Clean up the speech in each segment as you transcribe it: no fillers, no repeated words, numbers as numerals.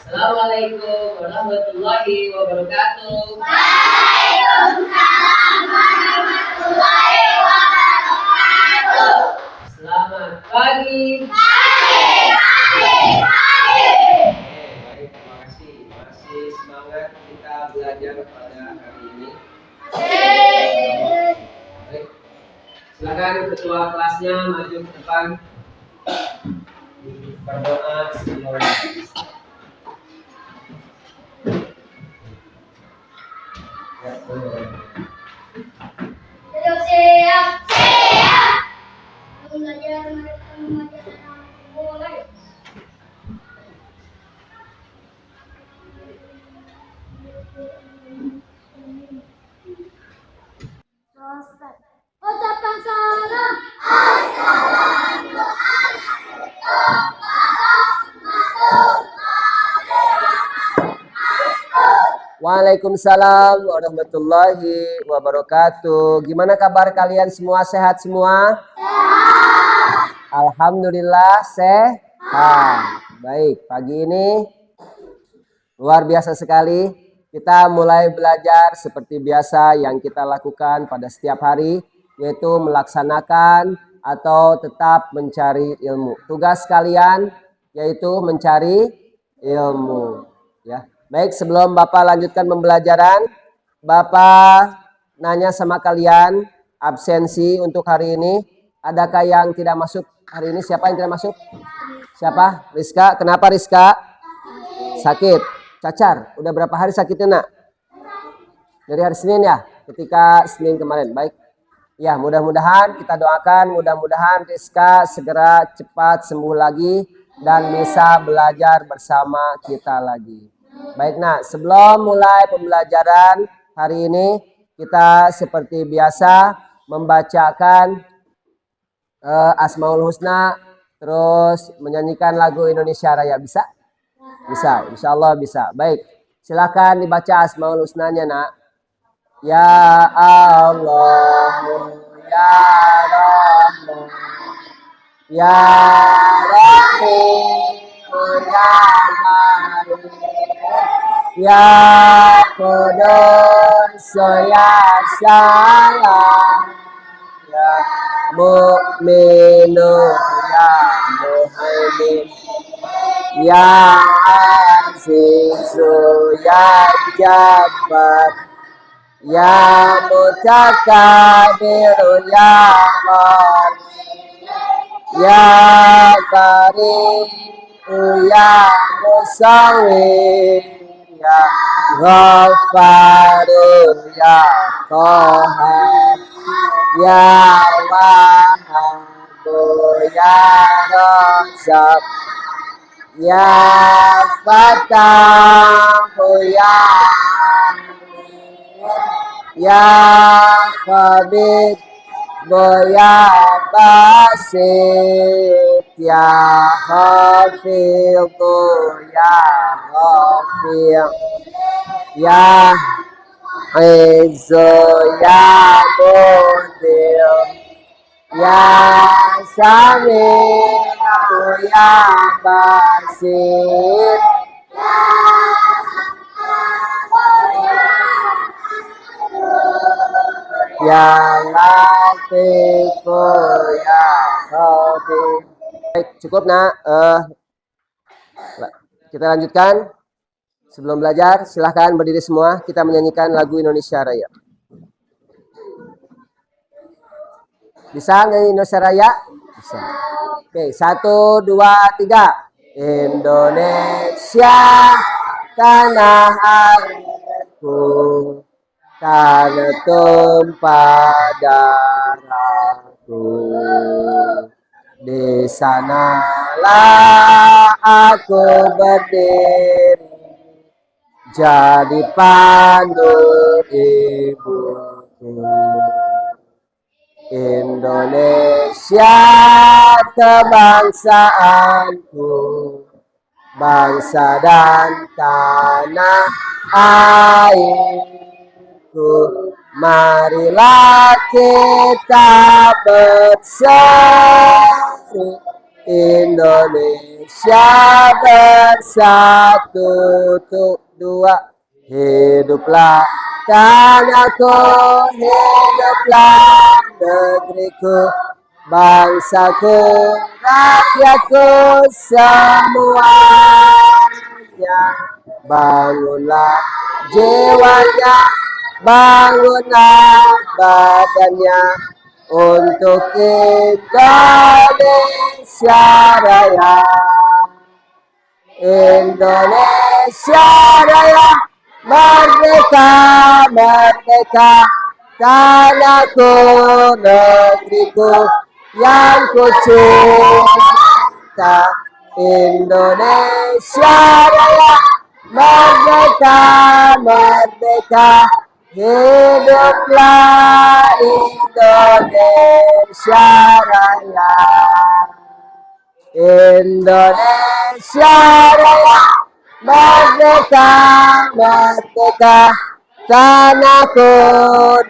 Assalamualaikum warahmatullahi wabarakatuh. Waalaikumsalam warahmatullahi wabarakatuh. Selamat pagi. Pagi. Baik, terima kasih. Masih semangat kita belajar pada hari ini. Baik, silakan ketua kelasnya maju ke depan. Berdoa sebelum ya, boleh. Duduk siap. Siap. Belajar mereka mengajarkan mulai. Ucapan salam. Waalaikumsalam warahmatullahi wabarakatuh. Gimana kabar kalian semua? Sehat semua? Sehat. Alhamdulillah sehat. Baik, pagi ini luar biasa sekali. Kita mulai belajar seperti biasa yang kita lakukan pada setiap hari, yaitu melaksanakan atau tetap mencari ilmu. Tugas kalian yaitu mencari ilmu. Ya. Baik, sebelum Bapak lanjutkan pembelajaran, Bapak nanya sama kalian, absensi untuk hari ini, adakah yang tidak masuk hari ini? Siapa yang tidak masuk? Siapa? Rizka. Kenapa Rizka? Sakit. Cacar. Udah berapa hari sakitnya, Nak? Dari hari Senin ya? Ketika Senin kemarin. Baik. Ya, mudah-mudahan kita doakan, mudah-mudahan Rizka segera cepat sembuh lagi dan bisa belajar bersama kita lagi. Baik, Nak, sebelum mulai pembelajaran hari ini, kita seperti biasa membacakan Asmaul Husna, terus menyanyikan lagu Indonesia Raya. Bisa? Bisa, insya Allah bisa. Baik, silakan dibaca Asmaul Husnanya, Nak. Ya Allah, ya Rahman, ya Rahim, ya Malik, ya Qudus, ya Salam, ya Mu'minu, ya Muhaimin, ya Azizu, ya Jabbar, ya Mutakabiru, ya Ghani, ya Bari'u, ya Musawwir, ya Ghafaru, ya Qahhar, ya Wahhabu, ya Razzaq, ya Fatahu, ya ya Khabib, ya Basit, ya Hafidhu, ya Ghafir, ya Izzu, ya Mudir, ya Sami'u, ya Basir, ya Latifu, ya Khabir. Baik, cukup, Nak. Kita lanjutkan. Sebelum belajar, silahkan berdiri semua. Kita menyanyikan lagu Indonesia Raya. Bisa nyanyi Indonesia Raya? Bisa. Oke, 1, 2, 3. Indonesia, tanah airku, tanah tumpah darahku. Di sanalah aku berdiri, jadi pandu ibuku. Indonesia kebangsaanku, bangsa dan tanah airku. Marilah kita bersatu Indonesia bersatu. Tuh, dua. Hiduplah tanahku, hiduplah negeriku, bangsaku, rakyatku semuanya. Bangunlah jiwanya, bangunlah badannya untuk Indonesia Raya. Indonesia Raya, merdeka, merdeka, tanahku, negeriku yang ku cinta. Indonesia Raya, merdeka, merdeka, hiduplah Indonesia Raya. Indonesia Raya, merdeka, merdeka, tanahku,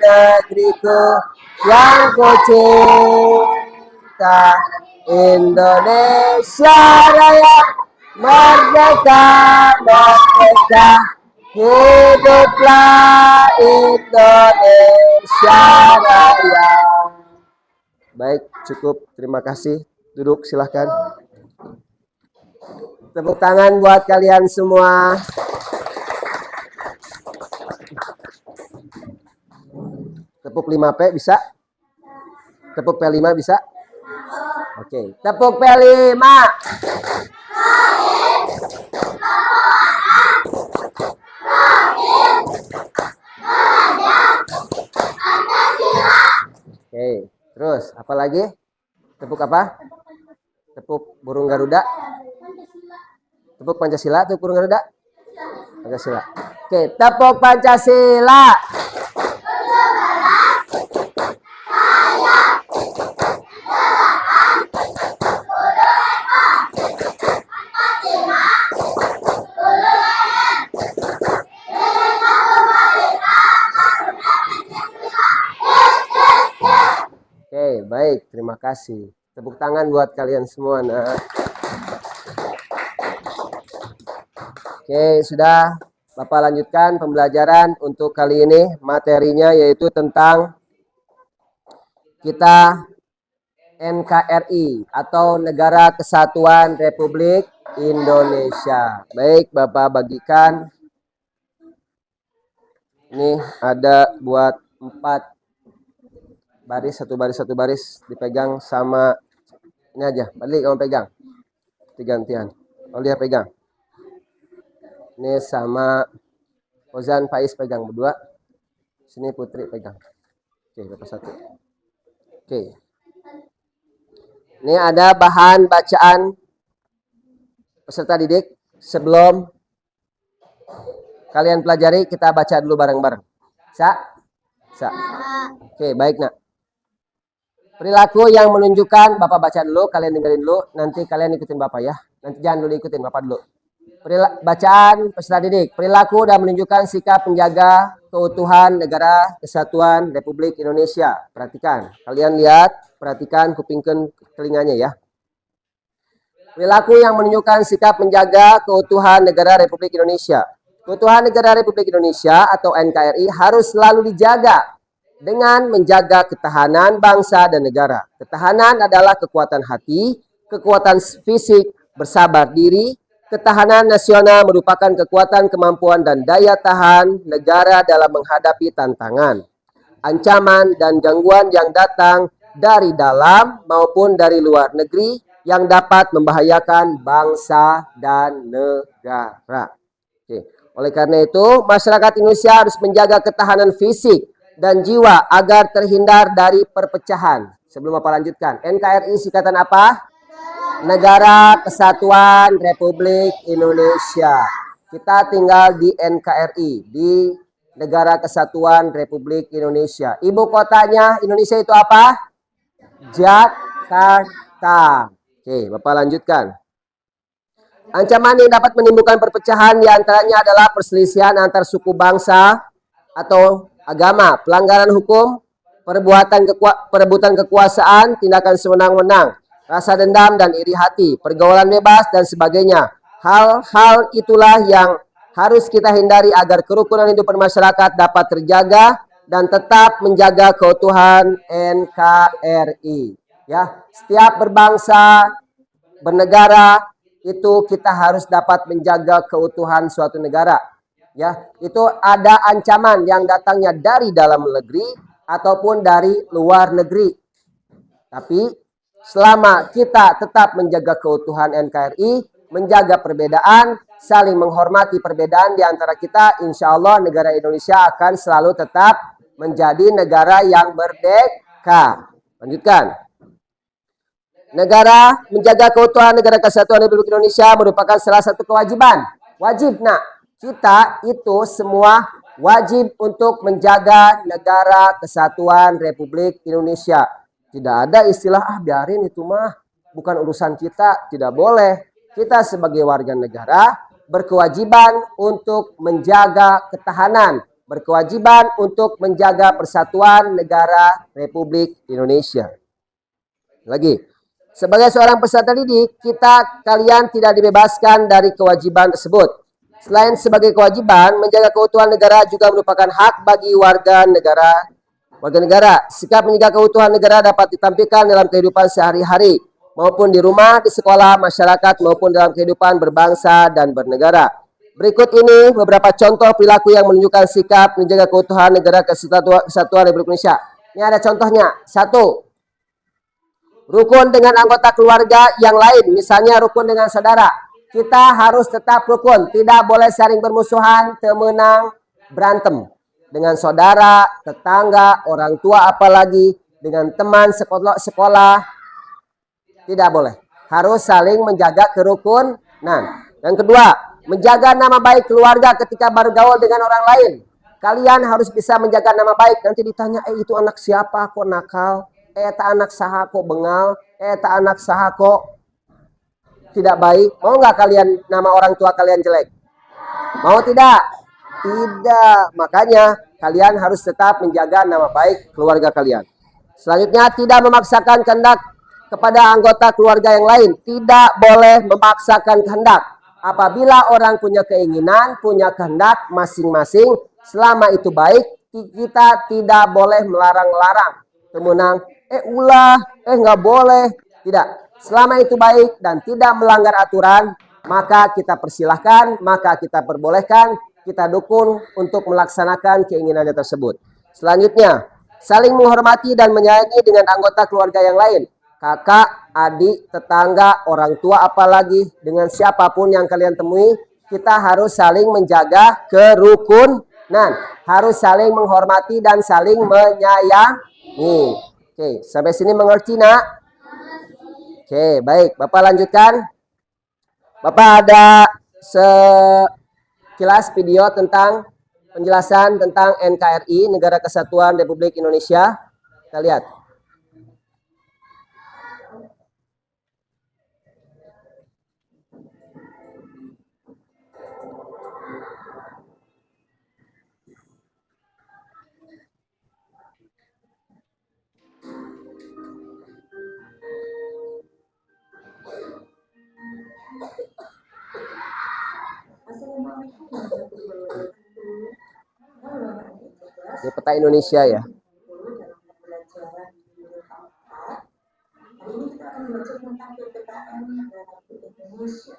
negeriku yang ku cinta. Indonesia Raya, merdeka, merdeka, hiduplah Indonesia Raya. Baik, cukup. Terima kasih. Duduk silahkan. Tepuk tangan buat kalian semua. Tepuk 5P bisa? Tepuk P5 bisa? Oke, tepuk P5. Oke, terus apa lagi? Tepuk apa? Tepuk burung Garuda. Tepuk Pancasila, tepuk burung Garuda. Pancasila. Oke, tepuk Pancasila. Oke, baik. Terima kasih. Tepuk tangan buat kalian semua, nah. Oke, sudah. Bapak lanjutkan pembelajaran untuk kali ini. Materinya yaitu tentang kita NKRI atau Negara Kesatuan Republik Indonesia. Baik, Bapak bagikan. Ini ada buat 4 baris, satu baris dipegang sama ini aja. Balik kamu pegang. Gantian. Oh, dia pegang. Ini sama Ozan Faiz pegang berdua. Sini Putri pegang. Oke, dapat satu. Oke. Ini ada bahan bacaan peserta didik. Sebelum kalian pelajari, kita baca dulu bareng-bareng. Sa? Oke, baik, Nak. Perilaku yang menunjukkan, Bapak baca dulu, kalian dengerin dulu, nanti kalian ikutin Bapak ya. Nanti jangan dulu ikutin Bapak dulu. Bacaan peserta didik. Perilaku dan menunjukkan sikap menjaga keutuhan negara kesatuan Republik Indonesia. Perhatikan, kalian lihat, perhatikan, kupingkan telinganya ya. Perilaku yang menunjukkan sikap menjaga keutuhan negara Republik Indonesia. Keutuhan negara Republik Indonesia atau NKRI harus selalu dijaga dengan menjaga ketahanan bangsa dan negara. Ketahanan adalah kekuatan hati, kekuatan fisik, bersabar diri. Ketahanan nasional merupakan kekuatan kemampuan dan daya tahan negara dalam menghadapi tantangan, ancaman, dan gangguan yang datang dari dalam maupun dari luar negeri yang dapat membahayakan bangsa dan negara. Oke. Oleh karena itu, masyarakat Indonesia harus menjaga ketahanan fisik dan jiwa agar terhindar dari perpecahan. Sebelum Bapak lanjutkan, NKRI singkatan apa? Negara Kesatuan Republik Indonesia. Kita tinggal di NKRI, di Negara Kesatuan Republik Indonesia. Ibu kotanya Indonesia itu apa? Jakarta. Oke, Bapak lanjutkan. Ancaman yang dapat menimbulkan perpecahan diantaranya adalah perselisihan antar suku bangsa atau agama, pelanggaran hukum, perebutan kekuasaan, tindakan sewenang-wenang, rasa dendam dan iri hati, pergaulan bebas, dan sebagainya. Hal-hal itulah yang harus kita hindari agar kerukunan hidup bermasyarakat dapat terjaga dan tetap menjaga keutuhan NKRI. Ya, setiap berbangsa, bernegara itu kita harus dapat menjaga keutuhan suatu negara. Ya, itu ada ancaman yang datangnya dari dalam negeri ataupun dari luar negeri. Tapi selama kita tetap menjaga keutuhan NKRI, menjaga perbedaan, saling menghormati perbedaan di antara kita, insya Allah negara Indonesia akan selalu tetap menjadi negara yang merdeka. Lanjutkan. Negara menjaga keutuhan negara kesatuan Republik Indonesia merupakan salah satu kewajiban. Wajib, nak. Kita itu semua wajib untuk menjaga negara kesatuan Republik Indonesia. Tidak ada istilah, biarin itu mah, bukan urusan kita. Tidak boleh. Kita sebagai warga negara berkewajiban untuk menjaga ketahanan, berkewajiban untuk menjaga persatuan negara Republik Indonesia. Lagi, sebagai seorang peserta didik, kalian tidak dibebaskan dari kewajiban tersebut. Selain sebagai kewajiban, menjaga keutuhan negara juga merupakan hak bagi warga negara. Sikap menjaga keutuhan negara dapat ditampilkan dalam kehidupan sehari-hari, maupun di rumah, di sekolah, masyarakat, maupun dalam kehidupan berbangsa dan bernegara. Berikut ini beberapa contoh perilaku yang menunjukkan sikap menjaga keutuhan negara kesatuan Republik Indonesia. Ini ada contohnya. 1. Rukun dengan anggota keluarga yang lain, misalnya rukun dengan saudara. Kita harus tetap rukun, tidak boleh saling bermusuhan, temenang, berantem. Dengan saudara, tetangga, orang tua, apalagi dengan teman sekolah, tidak boleh. Harus saling menjaga kerukunan. Yang kedua, menjaga nama baik keluarga ketika bergaul dengan orang lain. Kalian harus bisa menjaga nama baik. Nanti ditanya, itu anak siapa kok nakal? Tak anak saha kok bengal? Tak anak saha kok tidak baik? Mau nggak kalian nama orang tua kalian jelek? Mau tidak? Tidak. Makanya kalian harus tetap menjaga nama baik keluarga kalian. Selanjutnya, tidak memaksakan kehendak kepada anggota keluarga yang lain. Tidak boleh memaksakan kehendak. Apabila orang punya keinginan, punya kehendak masing-masing, selama itu baik, kita tidak boleh melarang-larang. Temenang, nggak boleh. Tidak. Selama itu baik dan tidak melanggar aturan, maka kita persilahkan, maka kita perbolehkan, kita dukung untuk melaksanakan keinginannya tersebut. Selanjutnya, saling menghormati dan menyayangi dengan anggota keluarga yang lain. Kakak, adik, tetangga, orang tua, apalagi dengan siapapun yang kalian temui, kita harus saling menjaga kerukunan. Harus saling menghormati dan saling menyayangi. Oke, sampai sini mengerti, nak? Oke, baik. Bapak lanjutkan. Bapak ada sekilas video tentang penjelasan tentang NKRI, Negara Kesatuan Republik Indonesia. Kita lihat. Ini peta Indonesia ya. Hari ini kita akan belajar tentang PPKN negara Indonesia.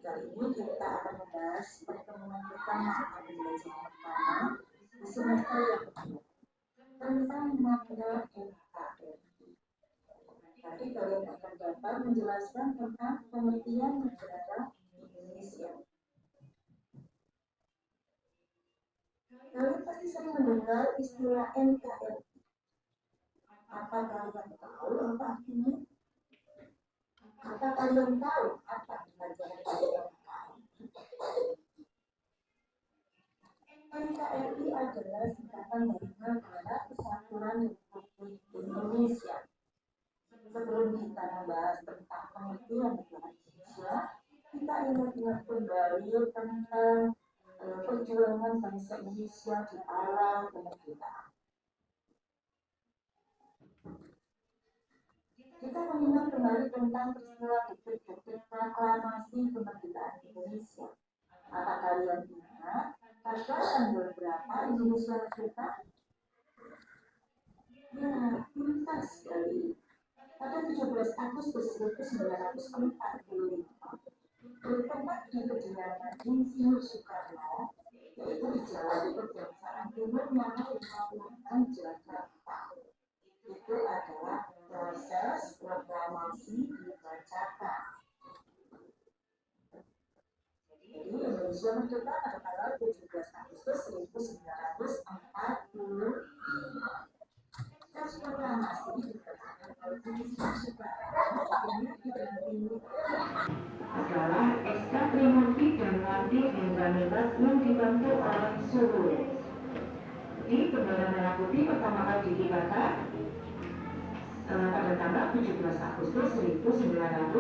Kali ini kita akan membahas pertemuan pertama atau pembelajaran pertama di semester yang kedua tentang makna NKRI. Tadi kalian akan dapat menjelaskan tentang pengertian negara Indonesia. Kalian pasti sering mendengar istilah NKRI. Apa kalian tahu apa artinya? Apa kalian tahu apa pelajaran dari NKRI? NKRI adalah singkatan dari Negara Kesatuan Republik Indonesia. Sebelum kita membahas tentang pengertian negara Indonesia, kita ingat-ingat kembali tentang perjuangan bangsa Indonesia di awal kemerdekaan. Kita menyimak kembali tentang peristiwa detik-detik proklamasi kemerdekaan Indonesia. Apa kalian ingat pada tanggal berapa Indonesia merdeka? Ya, pintar sekali. Pada 17 Agustus 1945, bertempat di kediaman Insinyur Soekarno, yaitu di Jalan Kebangsaan Timur Nomor 56 Jakarta. Itu adalah proses proklamasi dibacakan. Jadi Indonesia merdeka pada tanggal 17 Agustus 1945. Teks proklamasi dibacakan oleh Insinyur Soekarno adalah SK Trimanti dan Lanti Bintanitas yang dibantu oleh Suruh. Di bendera merah putih pertama kali dikibarkan pada tanggal 17 Agustus 1945.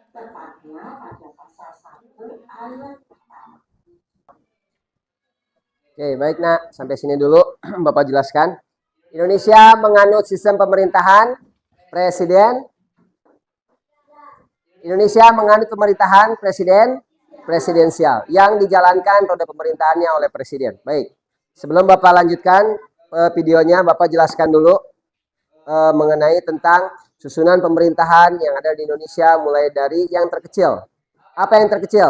Tepatnya pada pasal 1 ayat pertama. Oke, baik nak, sampai sini dulu Bapak jelaskan. Indonesia menganut sistem pemerintahan presiden. Indonesia menganut pemerintahan presidensial yang dijalankan roda pemerintahannya oleh presiden. Baik, sebelum Bapak lanjutkan videonya, Bapak jelaskan dulu mengenai tentang susunan pemerintahan yang ada di Indonesia mulai dari yang terkecil. Apa yang terkecil?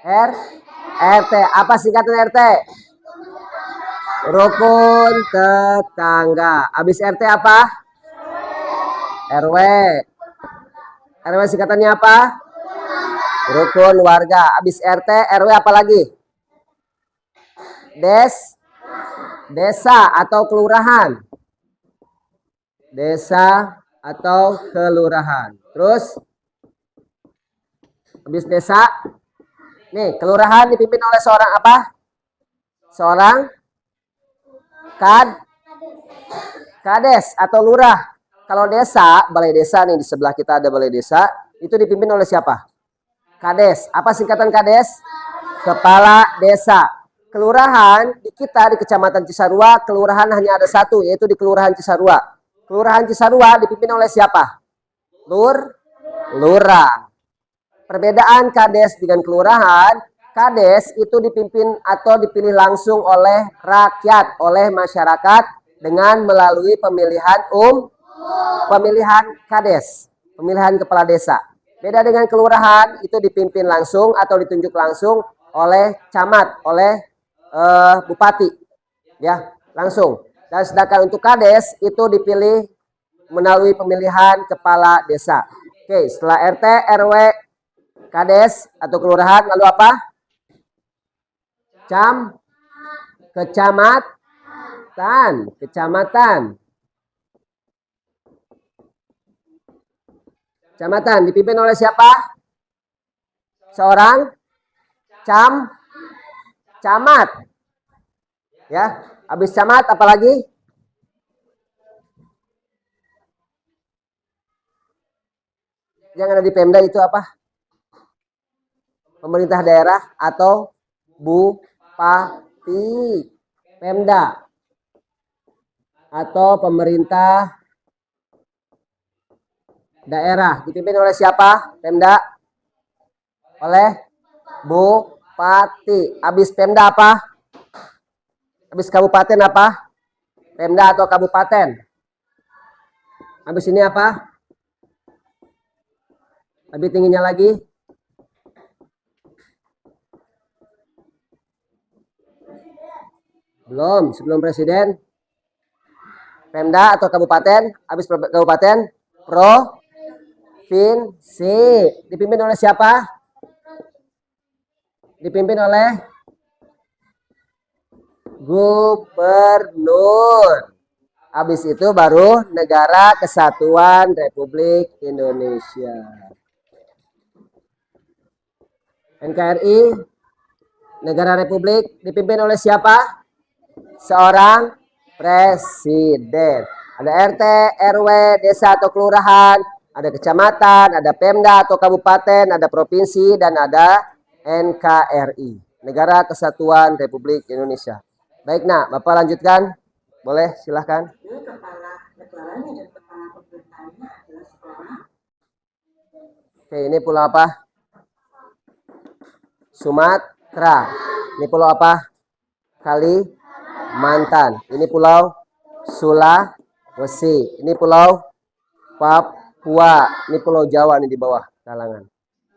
RT. Apa singkatan RT? Rukun tetangga. Habis RT apa? RW. RW singkatannya apa? Rukun warga. Habis RT, RW apa lagi? Desa atau kelurahan. Desa atau kelurahan. Terus habis desa, nih kelurahan dipimpin oleh seorang apa? Seorang kades atau lurah. Kalau desa, balai desa nih di sebelah kita ada balai desa, itu dipimpin oleh siapa? Kades. Apa singkatan kades? Kepala desa. Kelurahan di kita di Kecamatan Cisarua, kelurahan hanya ada satu, yaitu di Kelurahan Cisarua. Kelurahan Cisarua dipimpin oleh siapa? Lurah. Perbedaan kades dengan kelurahan, kades itu dipimpin atau dipilih langsung oleh rakyat, oleh masyarakat dengan melalui pemilihan kades, pemilihan kepala desa. Beda dengan kelurahan, itu dipimpin langsung atau ditunjuk langsung oleh camat, oleh bupati, ya langsung. Dan sedangkan untuk kades itu dipilih melalui pemilihan kepala desa. Oke, setelah RT, RW, kades atau kelurahan, lalu apa? Kecamatan. Kecamatan dipimpin oleh siapa? Seorang camat. Ya, habis camat apalagi? Yang ada di Pemda itu apa? Pemerintah daerah atau bupati? Pemda atau pemerintah daerah dipimpin oleh siapa? Pemda oleh bupati. Habis Pemda apa? Habis kabupaten apa? Pemda atau kabupaten? Habis ini apa? Lebih tingginya lagi? Belum, sebelum presiden. Pemda atau kabupaten? Habis kabupaten? Provinsi. Dipimpin oleh siapa? Dipimpin oleh gubernur. Habis itu baru Negara Kesatuan Republik Indonesia. NKRI, Negara Republik, dipimpin oleh siapa? Seorang presiden. Ada RT, RW, desa atau kelurahan, ada kecamatan, ada Pemda atau kabupaten, ada provinsi, dan ada NKRI, Negara Kesatuan Republik Indonesia. Baik, nak, Bapak lanjutkan. Boleh, silahkan. Jadi kepala negaranya dan kepala pemerintahnya adalah seorang. Oke, ini pulau apa? Sumatera. Ini pulau apa? Kalimantan. Ini pulau Sulawesi. Ini pulau Papua. Ini pulau Jawa nih di bawah kalangan.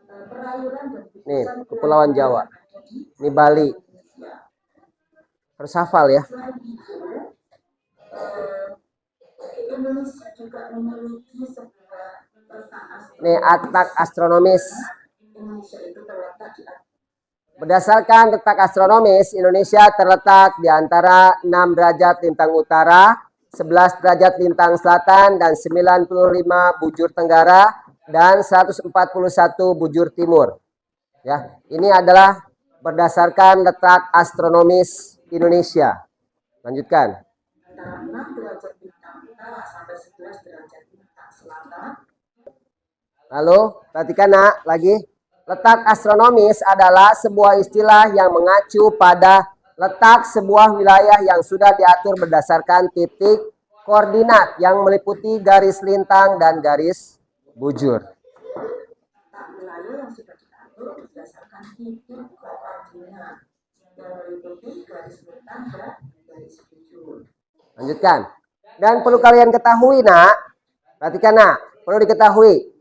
Perairan dan Nih, Kepulauan Jawa. Ini Bali. Harus hafal ya. selain itu, Indonesia juga memiliki sebuah letak Nih, letak astronomis. Indonesia itu terletak di Berdasarkan letak astronomis, Indonesia terletak di antara 6 derajat lintang utara, 11 derajat lintang selatan, dan 95 bujur tenggara, dan 141 bujur timur. Ya, ini adalah berdasarkan letak astronomis Indonesia. Lanjutkan. antara 6 derajat lintang utara sampai 11 derajat lintang selatan. Lalu, perhatikan nak, lagi. Letak astronomis adalah sebuah istilah yang mengacu pada letak sebuah wilayah yang sudah diatur berdasarkan titik koordinat yang meliputi garis lintang dan garis bujur. Letak wilayah yang sudah diatur berdasarkan titik koordinat yang meliputi garis lintang dan garis bujur. Lanjutkan. Dan perlu kalian ketahui, nak. Perhatikan, nak. Perlu diketahui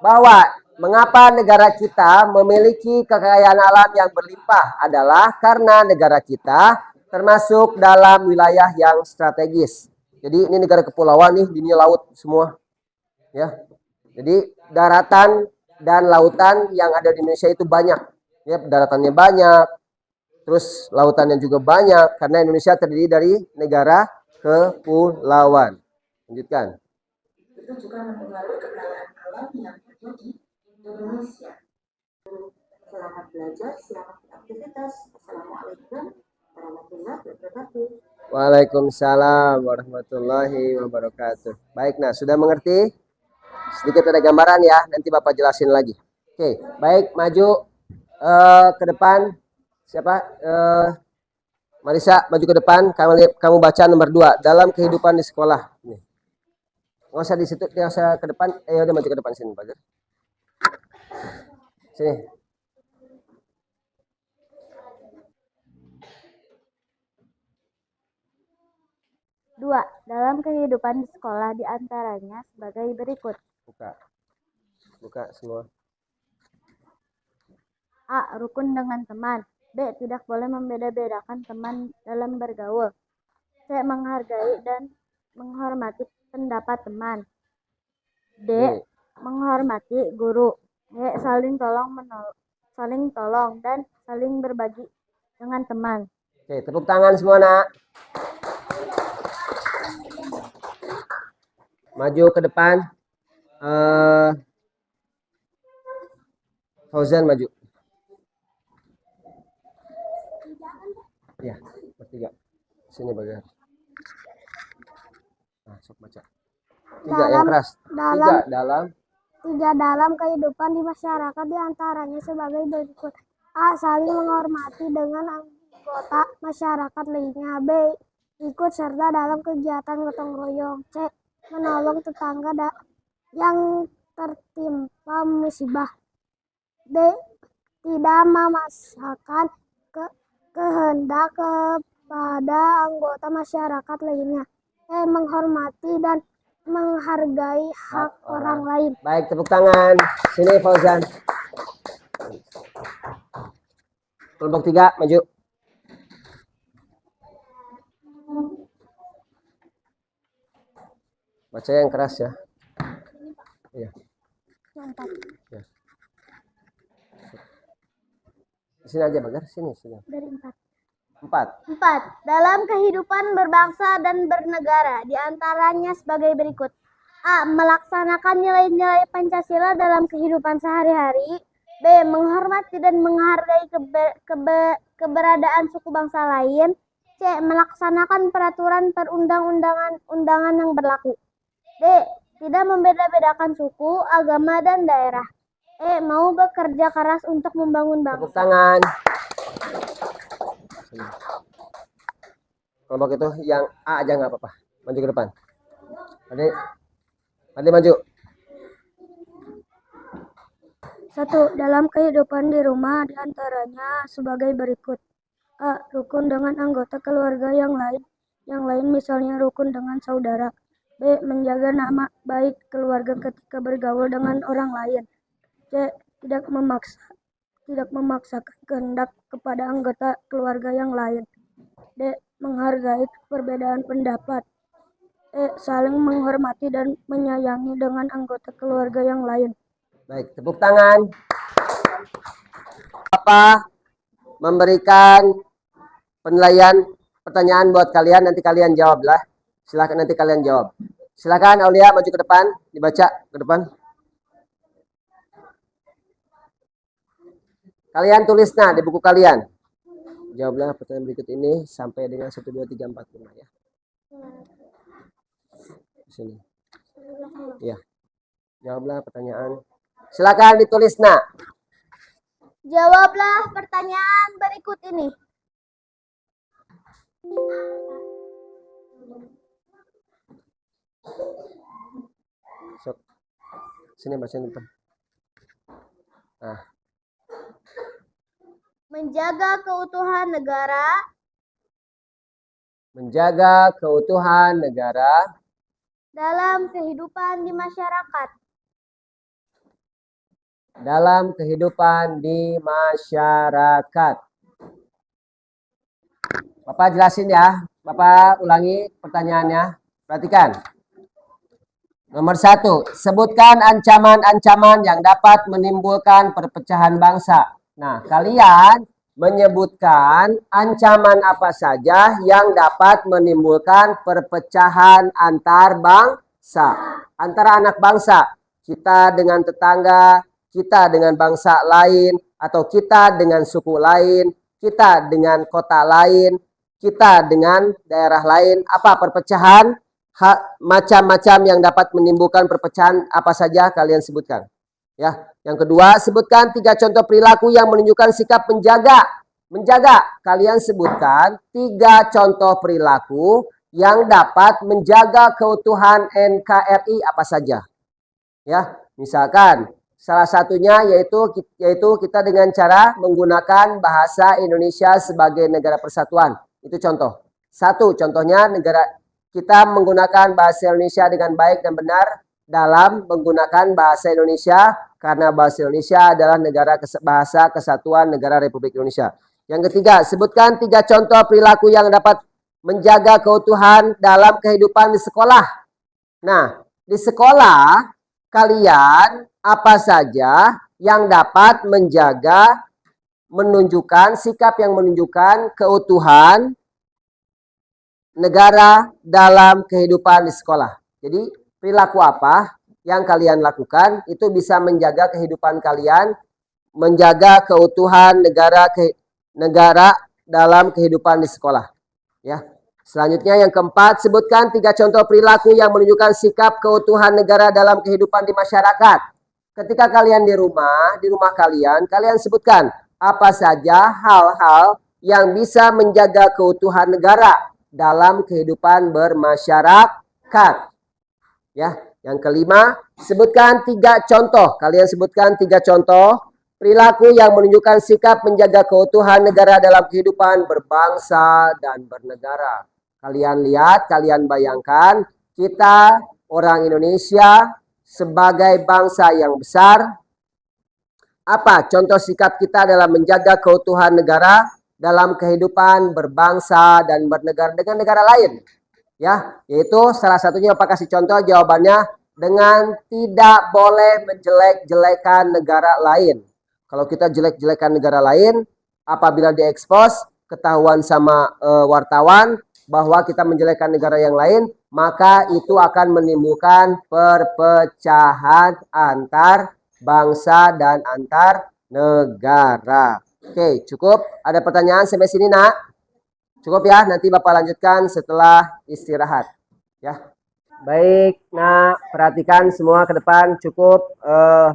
bahwa mengapa negara kita memiliki kekayaan alam yang berlimpah adalah karena negara kita termasuk dalam wilayah yang strategis. Jadi ini negara kepulauan nih, dunia laut semua. Ya. Jadi daratan dan lautan yang ada di Indonesia itu banyak. Ya, daratannya banyak. Terus lautannya juga banyak karena Indonesia terdiri dari negara kepulauan. Lanjutkan. Itu juga mempengaruhi kekayaan alam yang ada di Indonesia. Selamat belajar, selamat beraktivitas. Assalamualaikum warahmatullahi wabarakatuh. Waalaikumsalam warahmatullahi wabarakatuh. Baik, nah sudah mengerti? Sedikit ada gambaran ya, nanti Bapak jelasin lagi. Oke, baik, maju ke depan. Siapa? Marisa, maju ke depan. Kamu baca nomor 2 dalam kehidupan di sekolah. Nih. Nggak usah di situ, nggak usah ke depan. Udah maju ke depan sini, Pak. Sini. Dua, dalam kehidupan di sekolah diantaranya sebagai berikut. Buka semua. A. Rukun dengan teman. B. Tidak boleh membeda-bedakan teman dalam bergaul. C. Menghargai dan menghormati pendapat teman. D. Menghormati guru. E. Saling tolong dan saling berbagi dengan teman. Oke, tepuk tangan semua, nak. Maju ke depan. Fauzan maju. Ya, bertiga. Sini bagian. Nah, sok baca. Tiga yang keras. Tiga dalam Tiga, dalam kehidupan di masyarakat diantaranya sebagai berikut. A. Saling menghormati dengan anggota masyarakat lainnya. B. Ikut serta dalam kegiatan gotong royong. C. Menolong tetangga yang tertimpa musibah. D. Tidak memaksakan kehendak kepada anggota masyarakat lainnya. E. Menghormati dan menghargai hak orang lain. Baik, tepuk tangan. Sini Fauzan. Kelompok 3, maju. Baca yang keras ya. Iya. Ya. Sini aja, Bagar. Sini. Dari 4. 4. Dalam kehidupan berbangsa dan bernegara, diantaranya sebagai berikut. A. Melaksanakan nilai-nilai Pancasila dalam kehidupan sehari-hari. B. Menghormati dan menghargai keberadaan suku bangsa lain. C. Melaksanakan peraturan perundang-undangan yang berlaku. D. Tidak membeda-bedakan suku, agama, dan daerah. E. Mau bekerja keras untuk membangun bangsa. Tepuk tangan. Kelompok itu yang A aja nggak apa-apa. Maju ke depan. Adik maju. 1. Dalam kehidupan di rumah diantaranya sebagai berikut. A. Rukun dengan anggota keluarga yang lain misalnya rukun dengan saudara. B. Menjaga nama baik keluarga ketika bergaul dengan orang lain. C. Tidak memaksakan kehendak kepada anggota keluarga yang lain. D. Menghargai perbedaan pendapat. E. Saling menghormati dan menyayangi dengan anggota keluarga yang lain. Baik, tepuk tangan. Bapak memberikan penilaian pertanyaan buat kalian, nanti kalian jawablah. Silakan nanti kalian jawab. Silakan Aulia maju ke depan, dibaca ke depan. Kalian tulis di buku kalian. Jawablah pertanyaan berikut ini sampai dengan 1, 2, 3, 4, 5 ya. Di sini. Ya. Jawablah pertanyaan. Silakan ditulis Jawablah pertanyaan berikut ini. Sok. Sini bacain depan. Nah. Menjaga keutuhan negara. Menjaga keutuhan negara. Dalam kehidupan di masyarakat. Dalam kehidupan di masyarakat. Bapak jelasin ya. Bapak ulangi pertanyaannya. Perhatikan. Nomor 1. Sebutkan ancaman-ancaman yang dapat menimbulkan perpecahan bangsa. Nah, kalian menyebutkan ancaman apa saja yang dapat menimbulkan perpecahan antar bangsa. Antara anak bangsa. Kita dengan tetangga, kita dengan bangsa lain, atau kita dengan suku lain, kita dengan kota lain, kita dengan daerah lain. Apa perpecahan? Macam-macam yang dapat menimbulkan perpecahan apa saja kalian sebutkan. Ya, yang kedua, sebutkan 3 contoh perilaku yang menunjukkan sikap menjaga. Kalian sebutkan 3 contoh perilaku yang dapat menjaga keutuhan NKRI apa saja. Ya, misalkan salah satunya yaitu kita dengan cara menggunakan bahasa Indonesia sebagai negara persatuan. Itu contoh. 1 contohnya kita menggunakan bahasa Indonesia dengan baik dan benar dalam menggunakan bahasa Indonesia karena bahasa Indonesia adalah bahasa kesatuan negara Republik Indonesia. Yang ketiga, sebutkan 3 contoh perilaku yang dapat menjaga keutuhan dalam kehidupan di sekolah. Nah, di sekolah kalian apa saja yang dapat menunjukkan sikap yang menunjukkan keutuhan negara dalam kehidupan di sekolah. Jadi perilaku apa yang kalian lakukan itu bisa menjaga kehidupan kalian, menjaga keutuhan negara dalam kehidupan di sekolah. Ya. Selanjutnya yang keempat, sebutkan 3 contoh perilaku yang menunjukkan sikap keutuhan negara dalam kehidupan di masyarakat. ketika kalian di rumah kalian, kalian sebutkan apa saja hal-hal yang bisa menjaga keutuhan negara dalam kehidupan bermasyarakat. Ya, yang kelima, sebutkan 3 contoh. Kalian sebutkan 3 contoh perilaku yang menunjukkan sikap menjaga keutuhan negara dalam kehidupan berbangsa dan bernegara. Kalian lihat, kalian bayangkan, kita orang Indonesia sebagai bangsa yang besar, apa contoh sikap kita dalam menjaga keutuhan negara dalam kehidupan berbangsa dan bernegara dengan negara lain? Ya, yaitu salah satunya Bapak kasih contoh jawabannya dengan tidak boleh menjelek-jelekan negara lain. Kalau kita jelek-jelekan negara lain, apabila diekspos, ketahuan sama wartawan bahwa kita menjelekkan negara yang lain, maka itu akan menimbulkan perpecahan antar bangsa dan antar negara. Oke, cukup. Ada pertanyaan sampai sini, Nak? Cukup ya, nanti Bapak lanjutkan setelah istirahat. Ya, baik. Nah, perhatikan semua ke depan. Cukup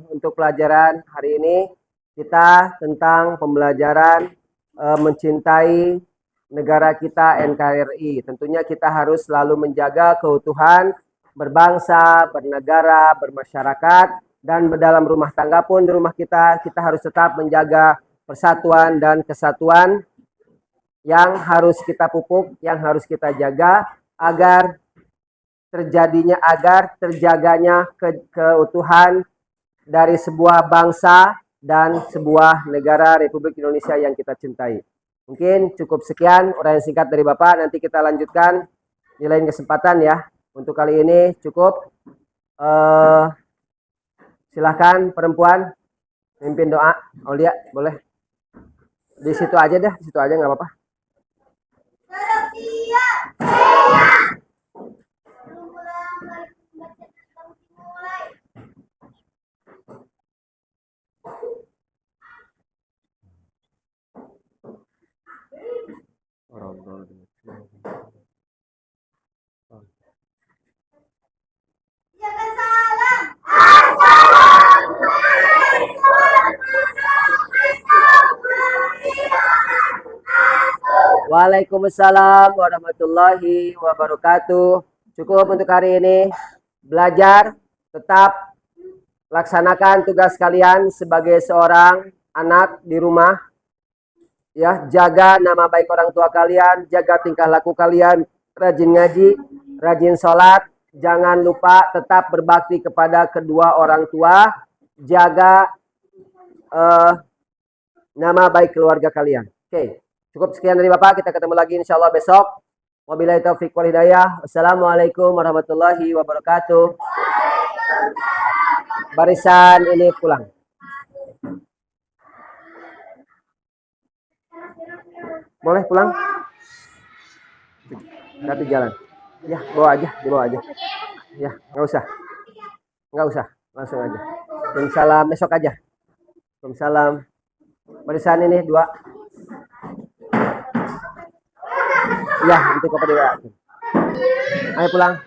untuk pelajaran hari ini kita tentang pembelajaran mencintai negara kita NKRI. Tentunya kita harus selalu menjaga keutuhan berbangsa, bernegara, bermasyarakat, dan dalam rumah tangga pun di rumah kita harus tetap menjaga persatuan dan kesatuan yang harus kita pupuk, yang harus kita jaga agar terjaganya keutuhan dari sebuah bangsa dan sebuah negara Republik Indonesia yang kita cintai. Mungkin cukup sekian uraian singkat dari Bapak, nanti kita lanjutkan di lain kesempatan ya. Untuk kali ini cukup. Silahkan perempuan mimpin doa. Aulia boleh. Di situ aja deh, di situ aja nggak apa-apa. Waalaikumsalam warahmatullahi wabarakatuh. Cukup untuk hari ini. Belajar, tetap laksanakan tugas kalian sebagai seorang anak di rumah. Ya, jaga nama baik orang tua kalian, jaga tingkah laku kalian, rajin ngaji, rajin sholat. Jangan lupa tetap berbakti kepada kedua orang tua, jaga nama baik keluarga kalian. Oke, cukup sekian dari Bapak. Kita ketemu lagi insya Allah besok. Wabillahi taufiq wal hidayah. Assalamualaikum warahmatullahi wabarakatuh. Barisan ini pulang. Boleh pulang? Nanti jalan. Ya, bawa aja, dibawa aja. Ya, nggak usah. Nggak usah, langsung aja. Waalaikumsalam, besok aja. Waalaikumsalam. Barisan ini 2. Ya, nanti kau pada. Ayo pulang.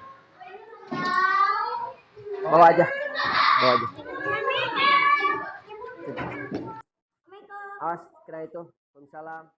Bawa aja. Bawa aja. Awas, kira itu. Waalaikumsalam.